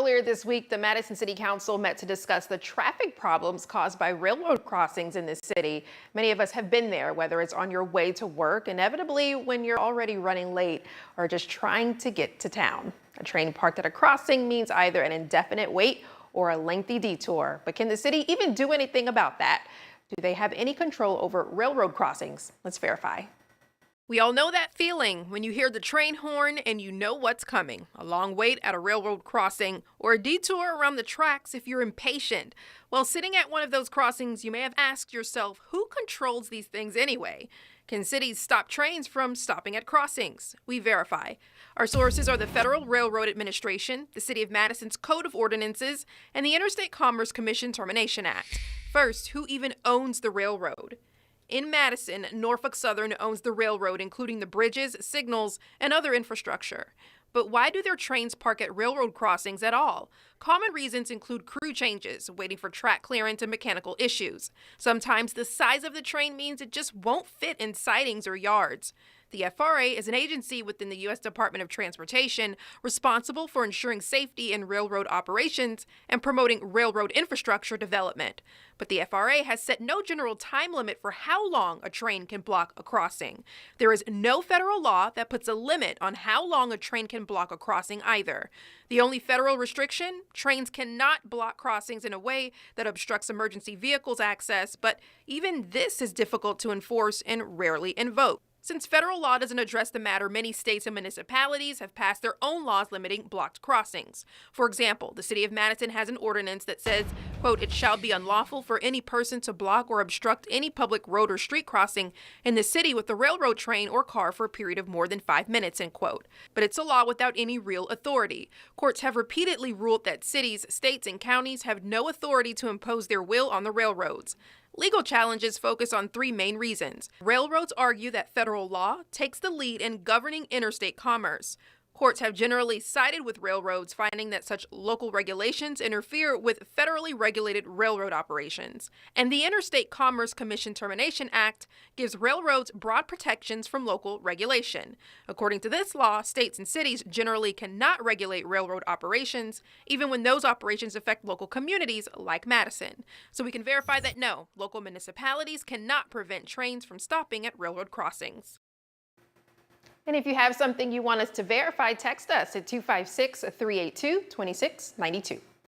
Earlier this week, the Madison City Council met to discuss the traffic problems caused by railroad crossings in this city. Many of us have been there, whether it's on your way to work, inevitably when you're already running late, or just trying to get to town. A train parked at a crossing means either an indefinite wait or a lengthy detour. But can the city even do anything about that? Do they have any control over railroad crossings? Let's verify. We all know that feeling when you hear the train horn and you know what's coming. A long wait at a railroad crossing or a detour around the tracks if you're impatient. While sitting at one of those crossings, you may have asked yourself, who controls these things anyway? Can cities stop trains from stopping at crossings? We verify. Our sources are the Federal Railroad Administration, the City of Madison's Code of Ordinances, and the Interstate Commerce Commission Termination Act. First, who even owns the railroad? In Madison, Norfolk Southern owns the railroad, including the bridges, signals, and other infrastructure. But why do their trains park at railroad crossings at all? Common reasons include crew changes, waiting for track clearance, and mechanical issues. Sometimes the size of the train means it just won't fit in sidings or yards. The FRA is an agency within the U.S. Department of Transportation responsible for ensuring safety in railroad operations and promoting railroad infrastructure development. But the FRA has set no general time limit for how long a train can block a crossing. There is no federal law that puts a limit on how long a train can block a crossing either. The only federal restriction, trains cannot block crossings in a way that obstructs emergency vehicles' access, but even this is difficult to enforce and rarely invoked. Since federal law doesn't address the matter, many states and municipalities have passed their own laws limiting blocked crossings. For example, the City of Madison has an ordinance that says, quote, "It shall be unlawful for any person to block or obstruct any public road or street crossing in the city with a railroad train or car for a period of more than 5 minutes," end quote. But it's a law without any real authority. Courts have repeatedly ruled that cities, states, and counties have no authority to impose their will on the railroads. Legal challenges focus on three main reasons. Railroads argue that federal law takes the lead in governing interstate commerce. Courts have generally sided with railroads, finding that such local regulations interfere with federally regulated railroad operations. And the Interstate Commerce Commission Termination Act gives railroads broad protections from local regulation. According to this law, states and cities generally cannot regulate railroad operations, even when those operations affect local communities like Madison. So we can verify that no, local municipalities cannot prevent trains from stopping at railroad crossings. And if you have something you want us to verify, text us at 256-382-2692.